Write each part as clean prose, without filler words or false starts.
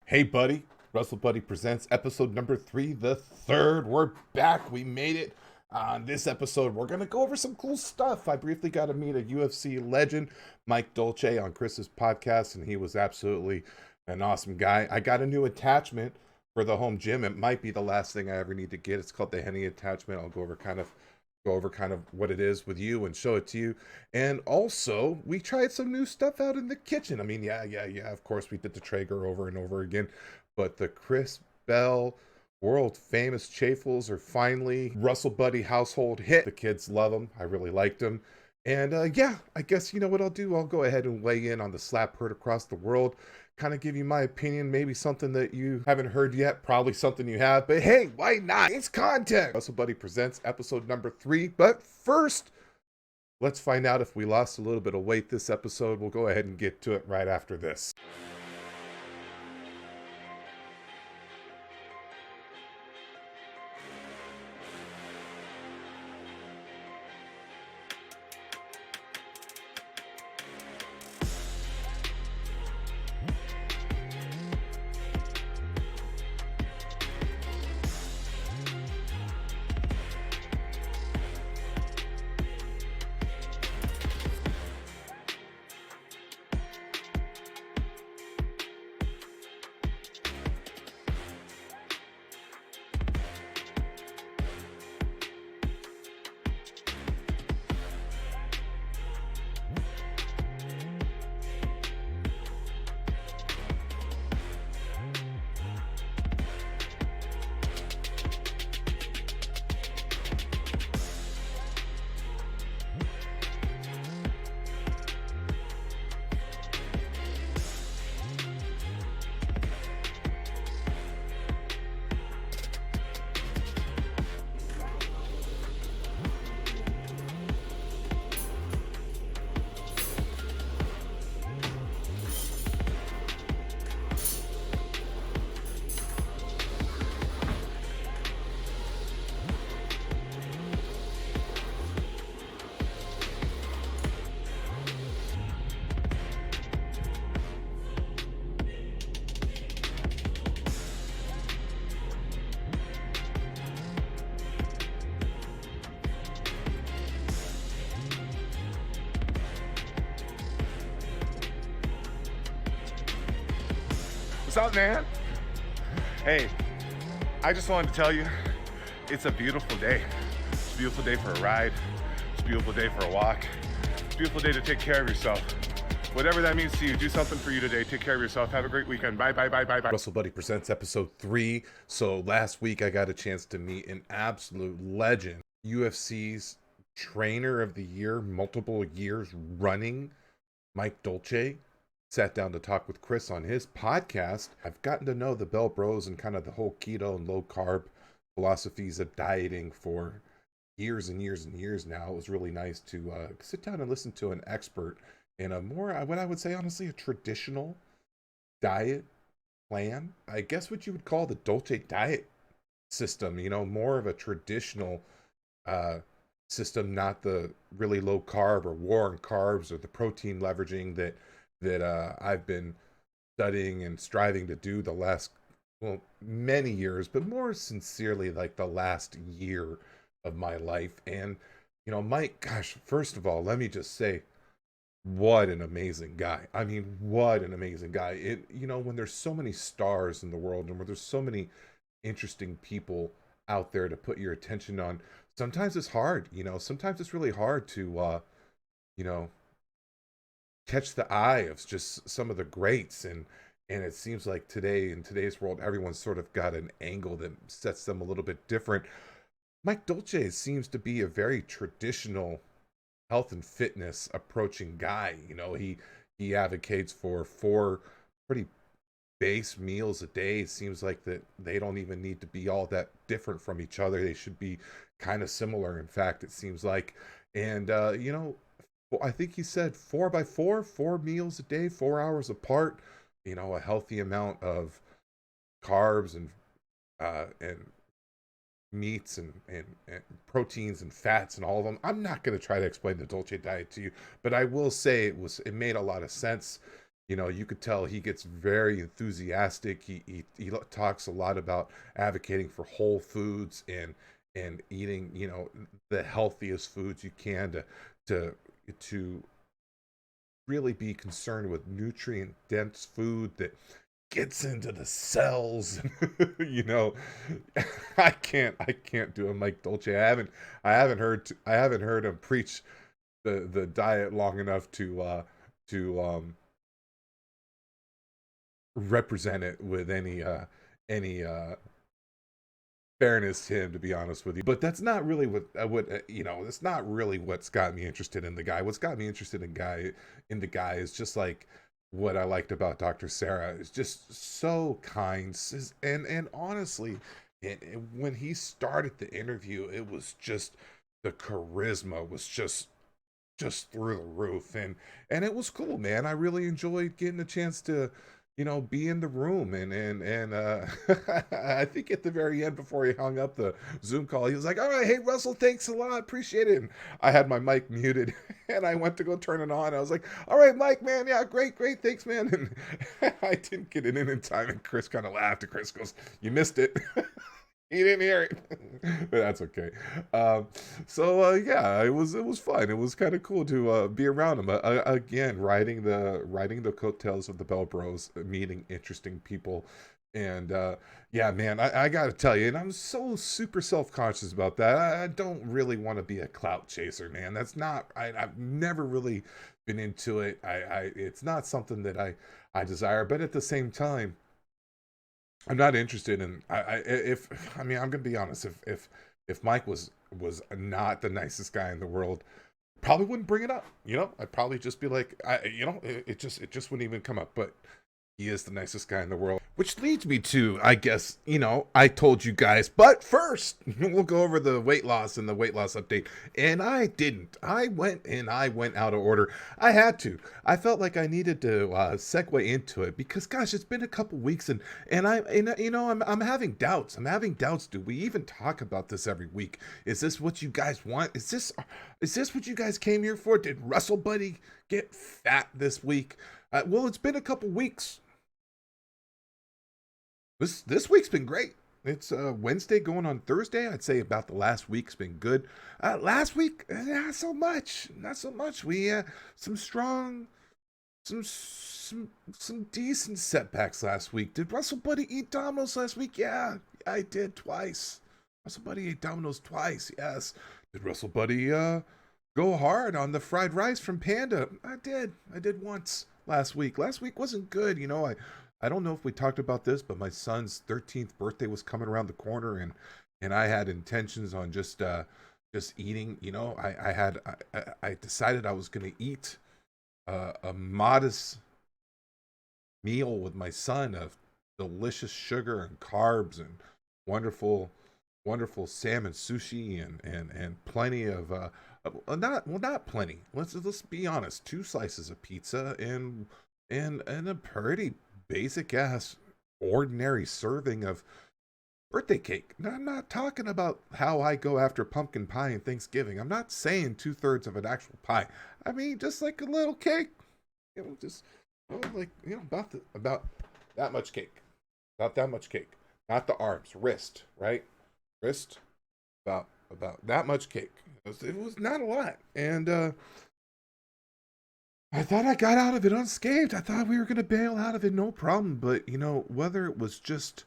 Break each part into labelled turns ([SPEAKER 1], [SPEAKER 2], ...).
[SPEAKER 1] Hey, buddy. Russellbuddy Presents episode number 3, the third. We're back. We made it. On this episode, we're going to go over some cool stuff. I briefly got to meet a UFC legend, Mike Dolce, on Chris's podcast, and he was absolutely an awesome guy. I got a new attachment for the home gym. It might be the last thing I ever need to get. It's called the Henny attachment. I'll go over kind of what it is with you and show it to you. And also, we tried some new stuff out in the kitchen. I mean, yeah. Of course, we did the Traeger over and over again, but the Chris Bell world famous chaffles are finally Russell Buddy household hit. The kids love them. I really liked them. And yeah, I guess you know what I'll do? I'll go ahead and weigh in on the slap heard across the world, kind of give you my opinion, maybe something that you haven't heard yet, probably something you have, but hey, why not? It's content. Russellbuddy Presents episode number 3. But first, let's find out if we lost a little bit of weight this episode. We'll go ahead and get to it right after this.
[SPEAKER 2] What's up, man? Hey, I just wanted to tell you, it's a beautiful day. It's a beautiful day for a ride. It's a beautiful day for a walk. It's a beautiful day to take care of yourself. Whatever that means to you, do something for you today. Take care of yourself. Have a great weekend. Bye.
[SPEAKER 1] Russellbuddy Presents episode 3. So last week I got a chance to meet an absolute legend, UFC's trainer of the year, multiple years running, Mike Dolce. Sat down to talk with Chris on his podcast. I've gotten to know the Bell Bros and kind of the whole keto and low carb philosophies of dieting for years and years and years now. It was really nice to sit down and listen to an expert in a more, what I would say, honestly, a traditional diet plan. I guess what you would call the Dolce diet system, you know, more of a traditional system, not the really low carb or war on carbs or the protein leveraging that I've been studying and striving to do the last, well, many years, but more sincerely, like the last year of my life. And, you know, Mike, gosh, first of all, let me just say, what an amazing guy. I mean, what an amazing guy. You know, when there's so many stars in the world and where there's so many interesting people out there to put your attention on, sometimes it's hard, you know, sometimes it's really hard to, you know, catch the eye of just some of the greats. And it seems like today, in today's world, everyone's sort of got an angle that sets them a little bit different. Mike Dolce seems to be a very traditional health and fitness approaching guy. You know, he advocates for 4 pretty base meals a day. It seems like that they don't even need to be all that different from each other. They should be kind of similar, in fact, it seems like. And you know, well, I think he said 4 by 4, 4 meals a day, 4 hours apart. You know, a healthy amount of carbs and meats and proteins and fats and all of them. I'm not going to try to explain the Dolce diet to you, but I will say it made a lot of sense. You know, you could tell he gets very enthusiastic. He talks a lot about advocating for whole foods and eating, you know, the healthiest foods you can to to really be concerned with nutrient dense food that gets into the cells. You know, I can't do a Mike Dolce. I haven't heard him preach the diet long enough to represent it with any fairness to him, to be honest with you. But that's not really you know, that's not really what's got me interested in the guy. What's got me interested in the guy is just like what I liked about Dr. Sarah is just so kind. And honestly, when he started the interview, it was just the charisma was just through the roof, and it was cool, man. I really enjoyed getting a chance to, you know, be in the room. And I think at the very end, before he hung up the Zoom call, he was like, all right, hey Russell, thanks a lot, appreciate it. And I had my mic muted and I went to go turn it on. I was like, all right, Mike, man, yeah, great, thanks, man. And I didn't get it in time, and Chris kind of laughed, and Chris goes, you missed it. He didn't hear it. But that's okay. Yeah, it was fun. It was kind of cool to be around him again, riding the coattails of the Bell Bros, meeting interesting people. And yeah, man, I gotta tell you, and I'm so super self-conscious about that. I don't really want to be a clout chaser, man. That's not. I've never really been into it. It's not something that I desire. But at the same time, I'm not interested in. I mean, I'm gonna be honest. If Mike was not the nicest guy in the world, probably wouldn't bring it up. You know, I'd probably just be like, it just wouldn't even come up. But he is the nicest guy in the world. Which leads me to, I guess, you know, I told you guys, but first, we'll go over the weight loss and the weight loss update. And I didn't. I went out of order. I had to. I felt like I needed to segue into it because, gosh, it's been a couple weeks, I'm having doubts. I'm having doubts. Do we even talk about this every week? Is this what you guys want? Is this what you guys came here for? Did Russellbuddy get fat this week? Well, it's been a couple weeks. This week's been great. It's Wednesday going on Thursday. I'd say about the last week's been good. Last week, not so much. Not so much. We some strong, some decent setbacks last week. Did Russellbuddy eat Domino's last week? Yeah, I did twice. Russellbuddy ate Domino's twice. Yes. Did Russellbuddy go hard on the fried rice from Panda? I did. I did once last week. Last week wasn't good. You know, I don't know if we talked about this, but my son's 13th birthday was coming around the corner, and I had intentions on just eating. You know, I decided I was going to eat a modest meal with my son of delicious sugar and carbs and wonderful salmon sushi and plenty of not plenty. Let's be honest. 2 slices of pizza and a pretty basic ass ordinary serving of birthday cake. Now, I'm not talking about how I go after pumpkin pie and Thanksgiving. I'm not saying 2/3 of an actual pie. I mean, just like a little cake. You know, just like, you know, about that much cake. About that much cake. Not the arms, wrist, right? Wrist. About that much cake. It was not a lot. And I thought I got out of it unscathed. I thought we were going to bail out of it no problem. But, you know, whether it was just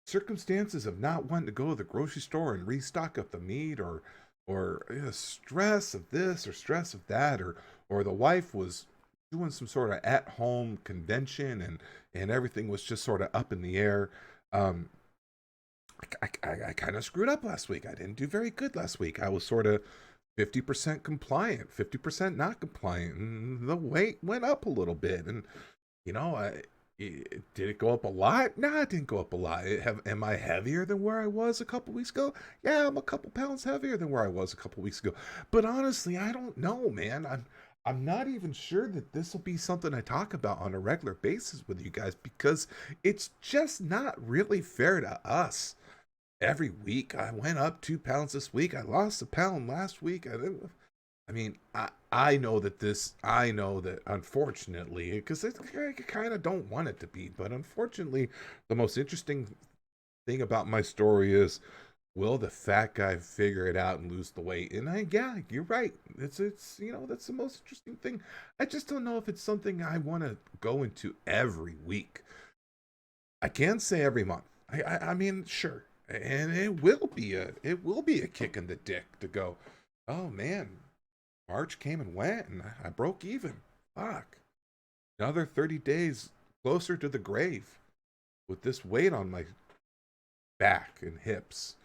[SPEAKER 1] circumstances of not wanting to go to the grocery store and restock up the meat, or stress of this or stress of that, or the wife was doing some sort of at-home convention, and everything was just sort of up in the air. I kind of screwed up last week. I didn't do very good last week. I was sort of 50% compliant, 50% not compliant, and the weight went up a little bit. And you know, did it go up a lot? No, it didn't go up a lot. Am I heavier than where I was a couple weeks ago? Yeah, I'm a couple pounds heavier than where I was a couple weeks ago. But honestly, I don't know, man. I'm not even sure that this will be something I talk about on a regular basis with you guys, because it's just not really fair to us. Every week I went up 2 pounds this week. I lost a pound last week. I mean, I know that I know that unfortunately, because I kind of don't want it to be, but unfortunately, the most interesting thing about my story is, will the fat guy figure it out and lose the weight? And yeah, you're right. It's that's the most interesting thing. I just don't know if it's something I want to go into every week. I can't say every month. I mean, sure, and it will be a kick in the dick to go. Oh man, March came and went, and I broke even. Fuck, another 30 days closer to the grave with this weight on my back and hips.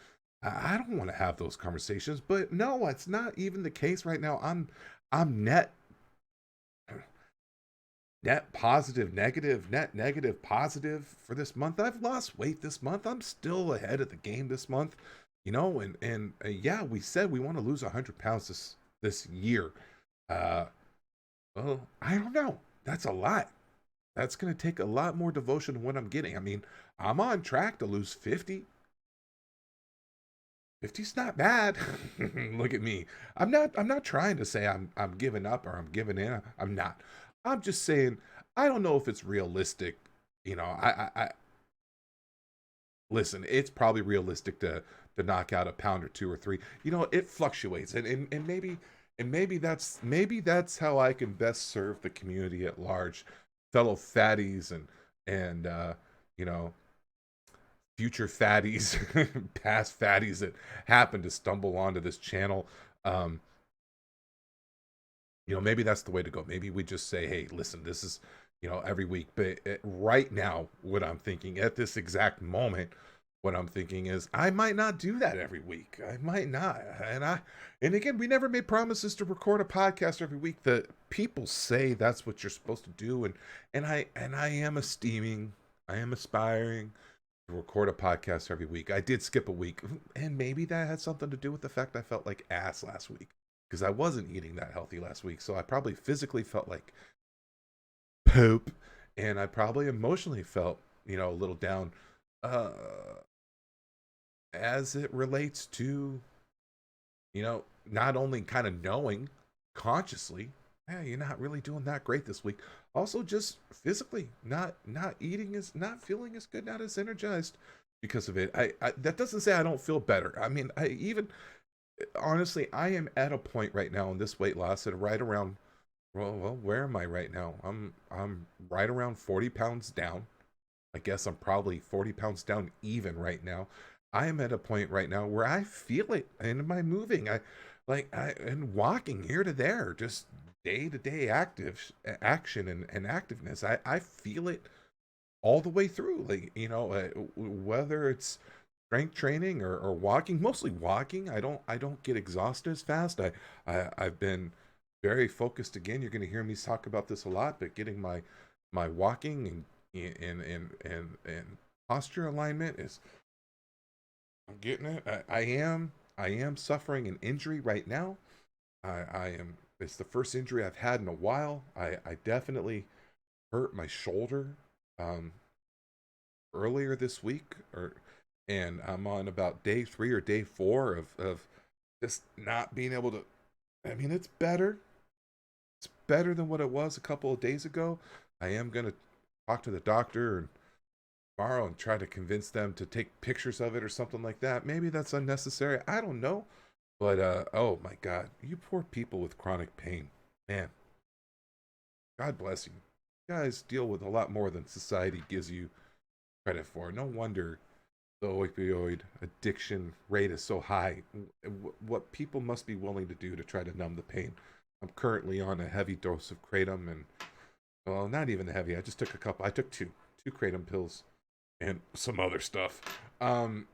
[SPEAKER 1] I don't want to have those conversations, but no, it's not even the case right now. I'm net positive, negative, net negative, positive for this month. I've lost weight this month. I'm still ahead of the game this month, and yeah, we said we want to lose 100 pounds this year. Uh, well, I don't know. That's a lot. That's going to take a lot more devotion than what I'm getting. I mean, I'm on track to lose 50. 50's not bad. Look at me. I'm not trying to say I'm giving up or I'm giving in. I'm not. I'm just saying I don't know if it's realistic. I listen, it's probably realistic to knock out a pound or two or three. It fluctuates, and maybe that's how I can best serve the community at large, fellow fatties and you know future fatties, past fatties that happen to stumble onto this channel. Um, maybe that's the way to go. Maybe we just say, hey, listen, this is, every week. But right now, what I'm thinking at this exact moment, what I'm thinking is I might not do that every week. I might not. And again, we never made promises to record a podcast every week. The people say that's what you're supposed to do. And I am I am aspiring to record a podcast every week. I did skip a week, and maybe that had something to do with the fact I felt like ass last week because I wasn't eating that healthy last week. So I probably physically felt like poop, and I probably emotionally felt, a little down uh, as it relates to, not only kind of knowing consciously, hey, you're not really doing that great this week. Also, just physically not eating is not feeling as good, not as energized because of it. I that doesn't say I don't feel better. I mean, I even honestly, I am at a point right now in this weight loss at right around. Well, where am I right now? I'm right around 40 pounds down. I guess I'm probably 40 pounds down even right now. I am at a point right now where I feel it in my moving. And walking here to there, just day to day active action and activeness. I feel it all the way through. Like, whether it's strength training or walking, mostly walking. I don't get exhausted as fast. I've been very focused again. You're going to hear me talk about this a lot, but getting my walking and posture alignment is I'm getting it. I am suffering an injury right now. I am it's the first injury I've had in a while. I definitely hurt my shoulder um earlier this week and I'm on about day 3 or day 4 of just not being able to. I mean, it's better. It's better than what it was a couple of days ago. I am going to talk to the doctor and tomorrow and try to convince them to take pictures of it or something like that. Maybe that's unnecessary. I don't know. But oh my God, you poor people with chronic pain, man. God bless you. You guys deal with a lot more than society gives you credit for. No wonder the opioid addiction rate is so high. What people must be willing to do to try to numb the pain. I'm currently on a heavy dose of kratom, and well, not even heavy. I just took a couple. I took two kratom pills and some other stuff. Um,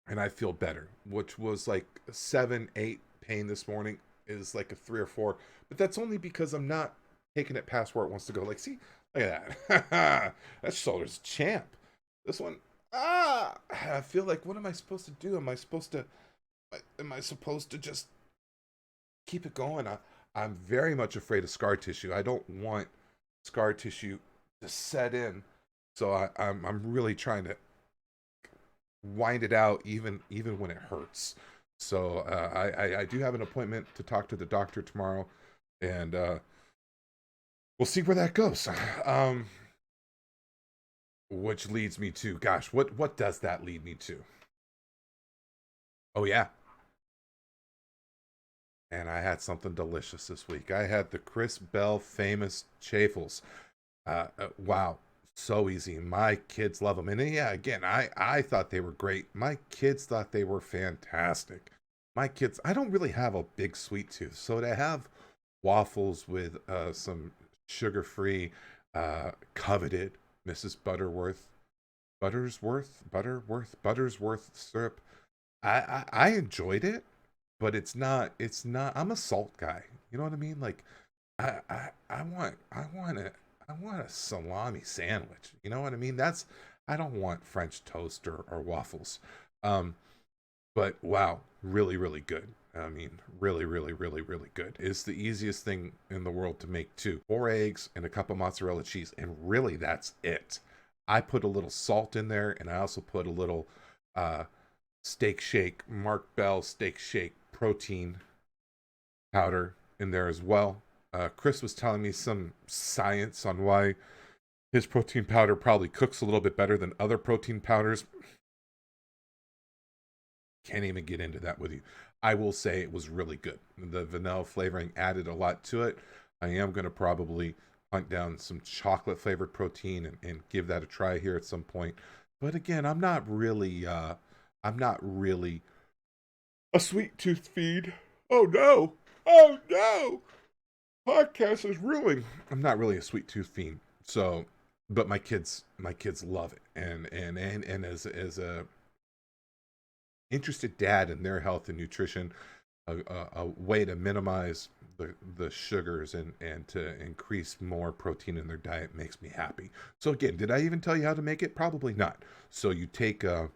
[SPEAKER 1] and I feel better, which was like 7, 8 pain this morning is like a 3 or 4, but that's only because I'm not taking it past where it wants to go. Like, see, look at that. That shoulder's champ. This one, I feel like, what am I supposed to do? Am I supposed to just keep it going? I'm very much afraid of scar tissue. I don't want scar tissue to set in, so I'm really trying to wind it out even when it hurts. So I do have an appointment to talk to the doctor tomorrow, and we'll see where that goes. Um, which leads me to, gosh, what does that lead me to? Oh yeah, and I had something delicious this week. I had the Chris Bell famous chaffles. Wow, so easy. My kids love them, and yeah, again, I thought they were great. My kids thought they were fantastic. My kids, I don't really have a big sweet tooth, so to have waffles with some sugar-free, coveted Mrs. Buttersworth syrup. I enjoyed it, but it's not. I'm a salt guy. You know what I mean? Like, I want a salami sandwich. You know what I mean? I don't want French toast or waffles. Um, but wow, really, really good. I mean, really, really, really, really good. It's the easiest thing in the world to make too. 4 eggs and a cup of mozzarella cheese, and really that's it. I put a little salt in there, and I also put a little uh, Steak Shake, Mark Bell Steak Shake protein powder in there as well. Chris was telling me some science on why his protein powder probably cooks a little bit better than other protein powders. Can't even get into that with you. I will say it was really good. The vanilla flavoring added a lot to it. I am going to probably hunt down some chocolate flavored protein and give that a try here at some point. But again, I'm not really a sweet tooth feed. Oh no. Oh no. Podcast is ruining. I'm not really a sweet tooth fiend. So, but my kids love it. And as a interested dad in their health and nutrition, a way to minimize the sugars and to increase more protein in their diet makes me happy. So again, did I even tell you how to make it? Probably not. So you take 4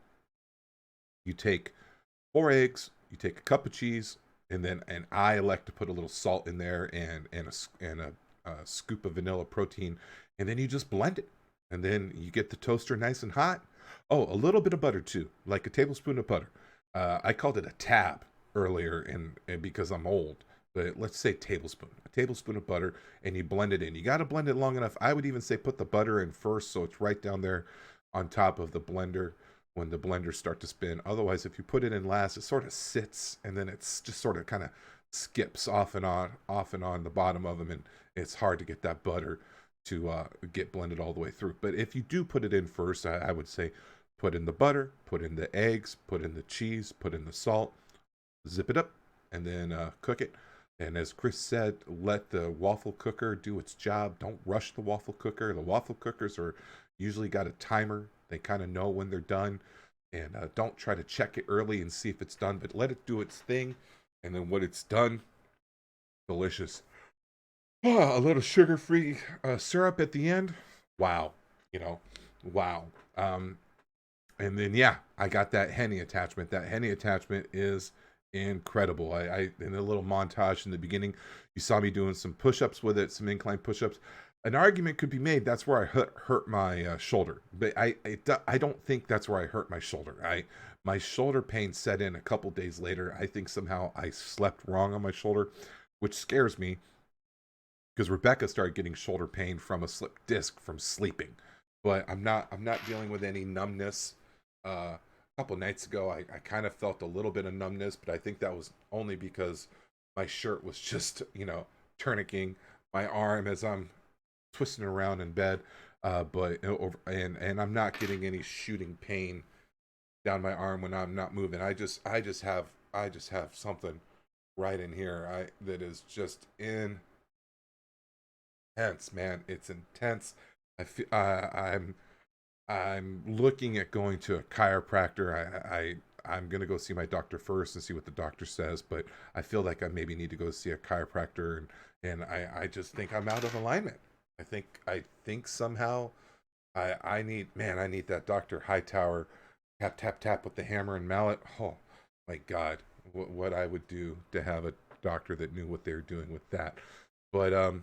[SPEAKER 1] eggs, you take a cup of cheese, and I like to put a little salt in there and a scoop of vanilla protein, and then you just blend it, and then you get the toaster nice and hot. Oh, a little bit of butter too, like a tablespoon of butter. I called it a tab earlier, and because I'm old, but let's say a tablespoon of butter, and you blend it in. You got to blend it long enough. I would even say put the butter in first, so it's right down there on top of the blender when the blenders start to spin. Otherwise, if you put it in last, it sort of sits, and then it's just sort of kind of skips off and on the bottom of them, and it's hard to get that butter to get blended all the way through. But if you do put it in first, I would say put in the butter, put in the eggs, put in the cheese, put in the salt, zip it up, and then cook it. And as Chris said, let the waffle cooker do its job. Don't rush the waffle cooker. The waffle cookers are usually got a timer. They kind of know when they're done. And don't try to check it early and see if it's done, but let it do its thing. And then when it's done, delicious. A little sugar-free syrup at the end. Wow. You know, wow. And then yeah, I got that Henny attachment. That Henny attachment is incredible. I in a little montage in the beginning, you saw me doing some push-ups with it, some incline push-ups. An argument could be made that's where I hurt my shoulder, but I don't think that's where I hurt my shoulder. My shoulder pain set in a couple days later. I think somehow I slept wrong on my shoulder, which scares me because Rebecca started getting shoulder pain from a slipped disc from sleeping. But I'm not dealing with any numbness. A couple nights ago, I kind of felt a little bit of numbness, but I think that was only because my shirt was just tourniqueting my arm as I'm twisting around in bed. But and I'm not getting any shooting pain down my arm when I'm not moving. I just have something right in here. That is just intense, man. It's intense. I'm looking at going to a chiropractor. I'm gonna go see my doctor first and see what the doctor says, but I feel like I maybe need to go see a chiropractor, and I just think I'm out of alignment. I think somehow I need that Dr. Hightower tap tap tap with the hammer and mallet. Oh my God, what I would do to have a doctor that knew what they were doing with that. But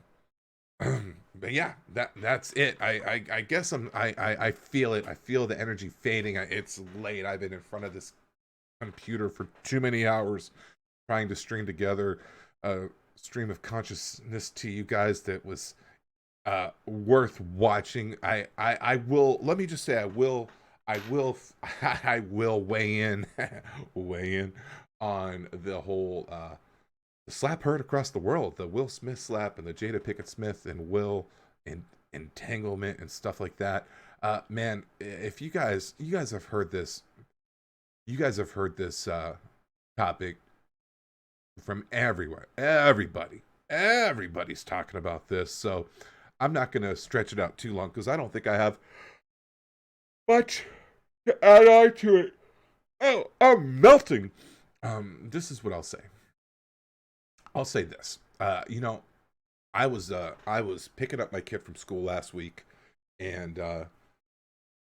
[SPEAKER 1] but yeah, that's it. I guess I feel it. I feel the energy fading. It's late. I've been in front of this computer for too many hours trying to string together a stream of consciousness to you guys that was worth watching. I will, let me just say, I will I will weigh in weigh in on the whole the slap heard across the world, the Will Smith slap and the Jada Pickett Smith and Will and entanglement and stuff like that. Man, if you guys have heard this, topic from everywhere. Everybody's talking about this. So I'm not going to stretch it out too long because I don't think I have much to add on to it. Oh, I'm melting. This is what I'll say. I'll say this. I was picking up my kid from school last week, and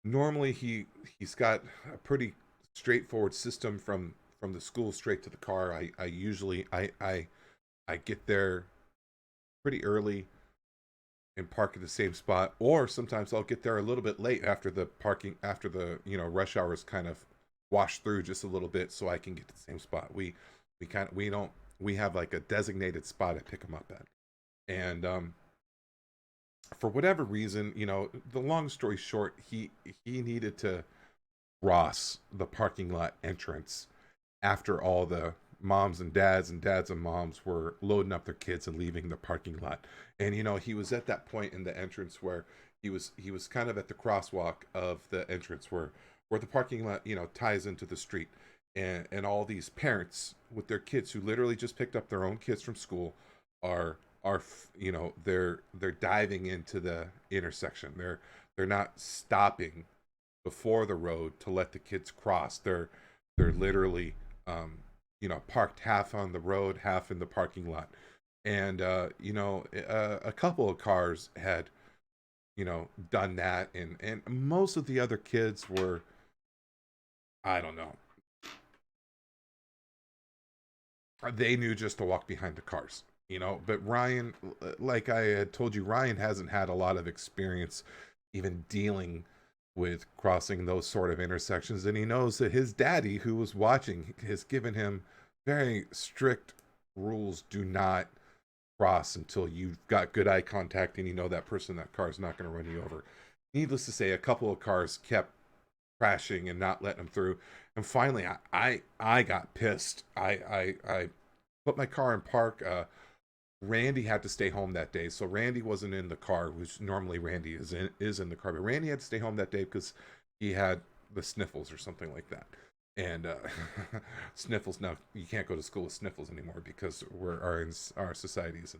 [SPEAKER 1] normally he's got a pretty straightforward system from the school straight to the car. I usually I get there pretty early and park at the same spot, or sometimes I'll get there a little bit late after the rush hours kind of wash through just a little bit, so I can get to the same spot. We have like a designated spot I pick them up at, and for whatever reason, the long story short, he needed to cross the parking lot entrance after all the moms and dads and moms were loading up their kids and leaving the parking lot. And he was at that point in the entrance where he was kind of at the crosswalk of the entrance where the parking lot ties into the street, and all these parents with their kids who literally just picked up their own kids from school are they're diving into the intersection. They're not stopping before the road to let the kids cross. They're literally parked half on the road, half in the parking lot. And a couple of cars had done that, and most of the other kids were, I don't know, they knew just to walk behind the cars. But Ryan, like I had told you, Ryan hasn't had a lot of experience even dealing with crossing those sort of intersections, and he knows that his daddy, who was watching, has given him very strict rules. Do not cross until you've got good eye contact and you know that person, that car is not going to run you over. Needless to say, a couple of cars kept crashing and not letting them through, and finally I got pissed. I put my car in park. Randy had to stay home that day, so Randy wasn't in the car, which normally Randy is in the car, but Randy had to stay home that day because he had the sniffles or something like that. And sniffles, now you can't go to school with sniffles anymore because our societies.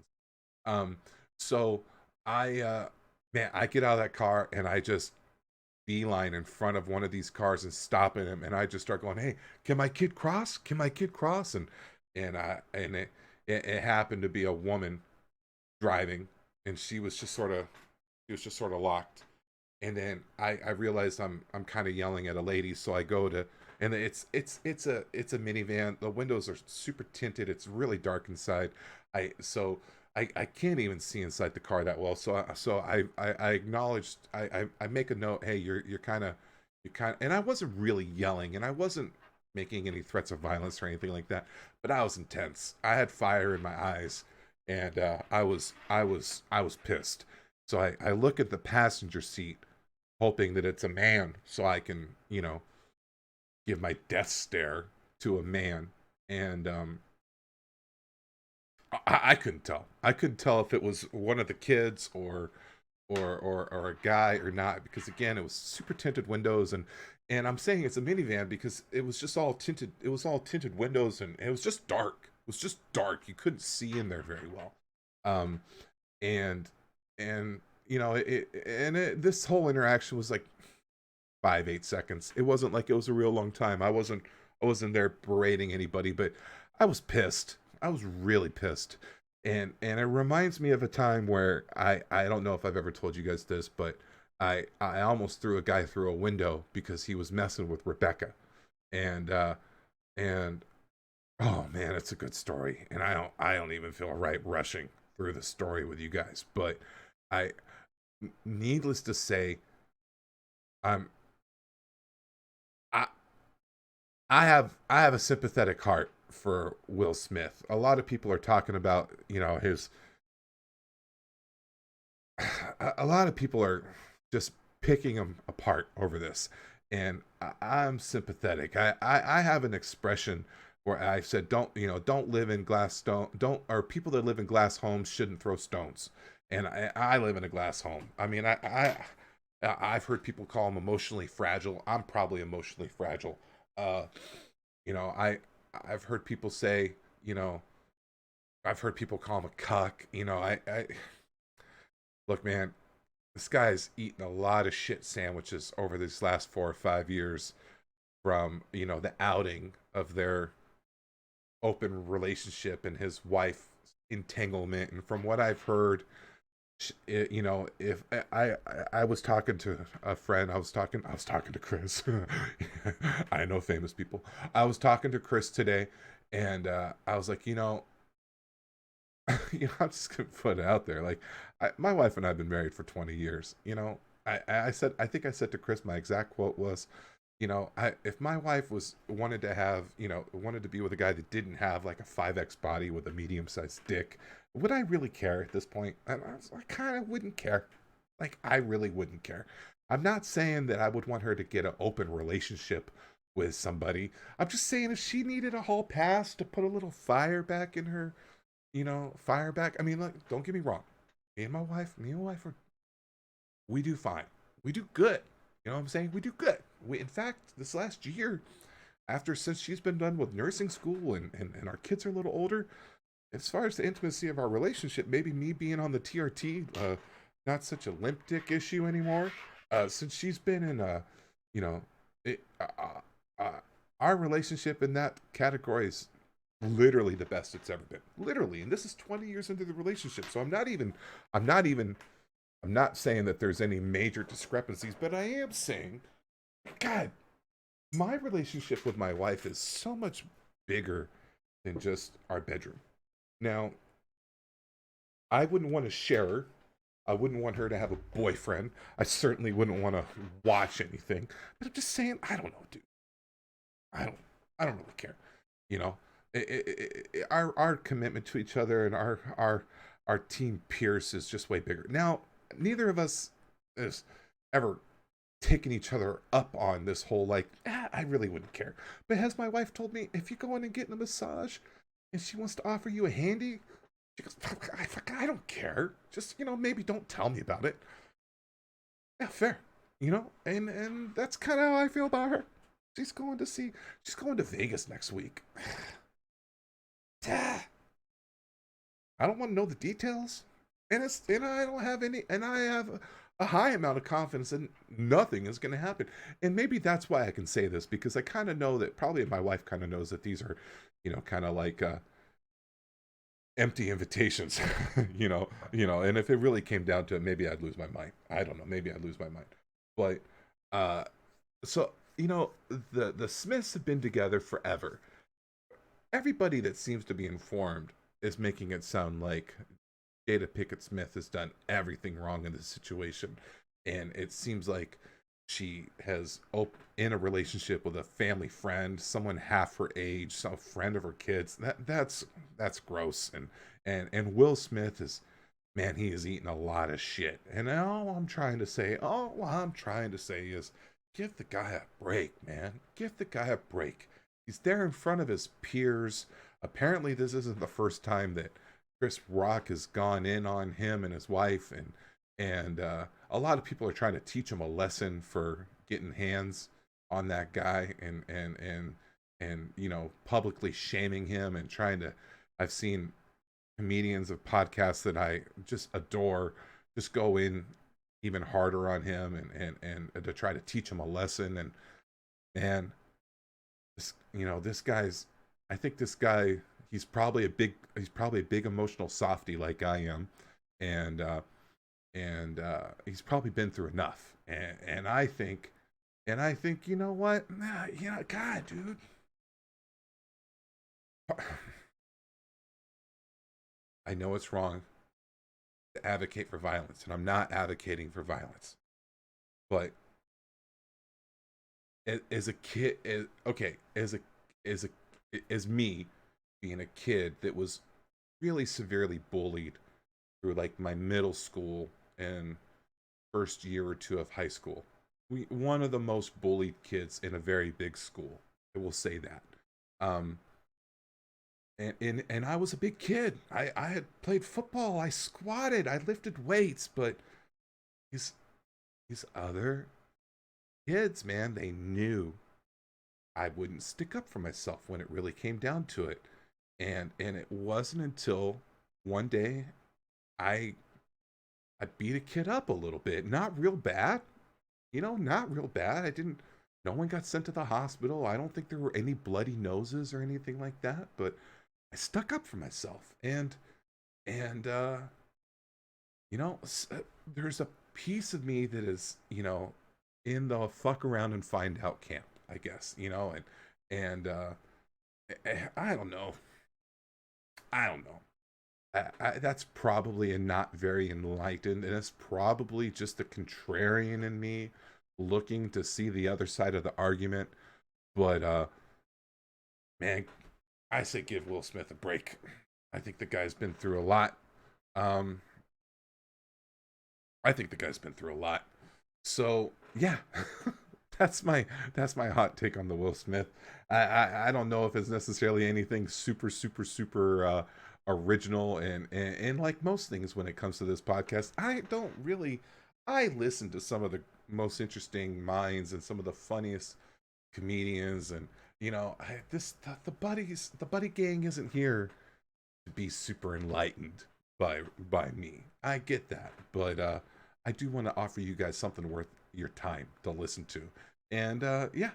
[SPEAKER 1] So I get out of that car and I just beeline in front of one of these cars and stopping him, and I just start going, "Hey, can my kid cross? Can my kid cross?" And it happened to be a woman driving, and she was just sort of locked. And then I realized I'm kind of yelling at a lady, so I go to, and it's a minivan. The windows are super tinted. It's really dark inside. I can't even see inside the car that well. So I acknowledged, I make a note. Hey, you're kind of, and I wasn't really yelling, and I wasn't making any threats of violence or anything like that, but I was intense. I had fire in my eyes, and I was pissed. So I look at the passenger seat, hoping that it's a man, so I can give my death stare to a man. And I couldn't tell. I couldn't tell if it was one of the kids or a guy or not, because again, it was super tinted windows, and I'm saying it's a minivan because it was just all tinted. It was all tinted windows, and it was just dark. It was just dark. You couldn't see in there very well. Um, and this whole interaction was like 5-8 seconds. It wasn't like it was a real long time. I wasn't there berating anybody, but I was pissed. I was really pissed. And it reminds me of a time where I don't know if I've ever told you guys this, but I almost threw a guy through a window because he was messing with Rebecca. And and oh man, it's a good story, and I don't even feel right rushing through the story with you guys, but I needless to say, I'm I I have a sympathetic heart for Will Smith. A lot of people are talking about, his a lot of people are just picking him apart over this, and I'm sympathetic. I have an expression where I said, don't live in glass stone, don't or people that live in glass homes shouldn't throw stones. And I live in a glass home. I mean, I've heard people call him emotionally fragile. I'm probably emotionally fragile. Uh, you know, I I've heard people say, I've heard people call him a cuck. I look, man, this guy's eaten a lot of shit sandwiches over these last 4 or 5 years from, the outing of their open relationship and his wife entanglement. And from what I've heard, if I was talking to a friend, I was talking to Chris. I know famous people. I was talking to Chris today, and I was like, I'm just gonna put it out there. Like, my wife and I've been married for 20 years. I think I said to Chris, my exact quote was, if my wife wanted to be with a guy that didn't have like a 5X body with a medium sized dick, would I really care at this point? I kind of wouldn't care. Like, I really wouldn't care. I'm not saying that I would want her to get an open relationship with somebody. I'm just saying if she needed a hall pass to put a little fire back in her, fire back. I mean, look, don't get me wrong. Me and my wife, we do fine. We do good. You know what I'm saying? We do good. In fact, this last year, since she's been done with nursing school and our kids are a little older, as far as the intimacy of our relationship, maybe me being on the TRT, not such a limp dick issue anymore. Since she's been in you know, it, our relationship in that category is literally the best it's ever been. Literally, and this is 20 years into the relationship, so I'm not even, I'm not saying that there's any major discrepancies, but I am saying, God, my relationship with my wife is so much bigger than just our bedroom. Now, I wouldn't want to share her. I wouldn't want her to have a boyfriend. I certainly wouldn't want to watch anything. But I'm just saying, I don't know, dude. I don't, I don't really care. You know, our commitment to each other and our team Pierce is just way bigger. Now, neither of us has ever taken each other up on this whole like, I really wouldn't care. But has my wife told me if you go in and get a massage and she wants to offer you a handy, she goes, I don't care. Just, maybe don't tell me about it. Yeah, fair. And that's kind of how I feel about her. She's going to Vegas next week. I don't want to know the details. And I don't have any, and I have a high amount of confidence that nothing is going to happen. And maybe that's why I can say this, because I kind of know that probably my wife kind of knows that these are, kind of like empty invitations, and if it really came down to it, maybe I'd lose my mind. I don't know. Maybe I'd lose my mind. But, uh, so, the Smiths have been together forever. Everybody that seems to be informed is making it sound like Jada Pickett Smith has done everything wrong in this situation. And it seems like she has in a relationship with a family friend, someone half her age, some friend of her kids. That's gross. And Will Smith is, man, he is eating a lot of shit. And all I'm trying to say is give the guy a break, man. Give the guy a break. He's there in front of his peers. Apparently, this isn't the first time that Chris Rock has gone in on him and his wife, and a lot of people are trying to teach him a lesson for getting hands on that guy, and publicly shaming him and trying to. I've seen comedians of podcasts that I just adore just go in even harder on him and to try to teach him a lesson. And man, this guy's, I think this guy, he's probably a big emotional softy like I am. And he's probably been through enough. And I think, you know what? God, dude. I know it's wrong to advocate for violence, and I'm not advocating for violence. But as a kid, okay, as a as me being a kid that was really severely bullied through like my middle school and first year or two of high school. One of the most bullied kids in a very big school. I will say that. Um, and I was a big kid. I had played football. I squatted. I lifted weights. But these these other kids, man, they knew I wouldn't stick up for myself when it really came down to it. And it wasn't until one day I I beat a kid up a little bit. Not real bad, not real bad. I didn't. No one got sent to the hospital. I don't think there were any bloody noses or anything like that. But I stuck up for myself, and there's a piece of me that is, in the fuck around and find out camp, I guess, and I don't know. I don't know. That's probably a not very enlightened, and it's probably just the contrarian in me looking to see the other side of the argument. But man, I say give Will Smith a break. I think the guy's been through a lot. Um, I think the guy's been through a lot. So yeah, that's my hot take on the Will Smith. I don't know if it's necessarily anything super original, and like most things when it comes to this podcast, I don't really. I listen to some of the most interesting minds and some of the funniest comedians, and the buddy gang isn't here to be super enlightened by me. I get that, but I do want to offer you guys something worth your time to listen to. And yeah,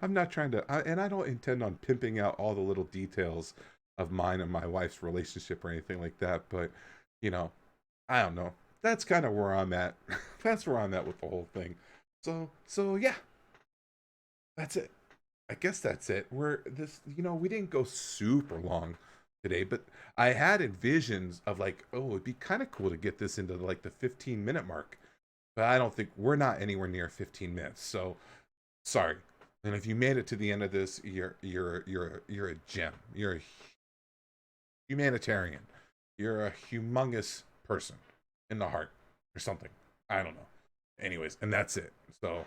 [SPEAKER 1] I'm not trying to, and I don't intend on pimping out all the little details of mine and my wife's relationship or anything like that. But you know, I don't know. That's kind of where I'm at. That's where I'm at with the whole thing. So yeah, that's it. I guess that's it. We didn't go super long today, but I had envisions of like, oh, it'd be kind of cool to get this into like the 15-minute mark. But I don't think we're not anywhere near 15 minutes. So sorry. And if you made it to the end of this, you're a gem. You're a humanitarian. You're a humongous person in the heart or something. I don't know. Anyways, and that's it. So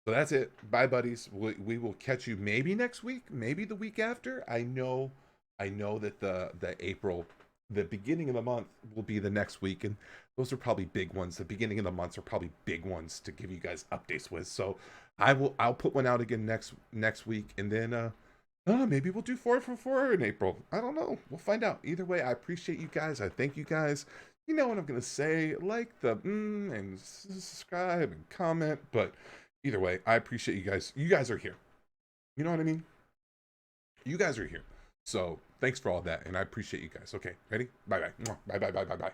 [SPEAKER 1] that's it. Bye, buddies. We will catch you maybe next week, maybe the week after. I know that the beginning of the month will be the next week, and those are probably big ones. The beginning of the months are probably big ones to give you guys updates with. So I'll put one out again next week, and then maybe we'll do 4 for 4 in April. I don't know. We'll find out. Either way, I appreciate you guys. I thank you guys. You know what I'm gonna say. Like the and subscribe and comment. But either way, I appreciate you guys. You guys are here. You know what I mean? You guys are here. So thanks for all that, and I appreciate you guys. Okay, ready? Bye bye. Bye bye bye bye bye.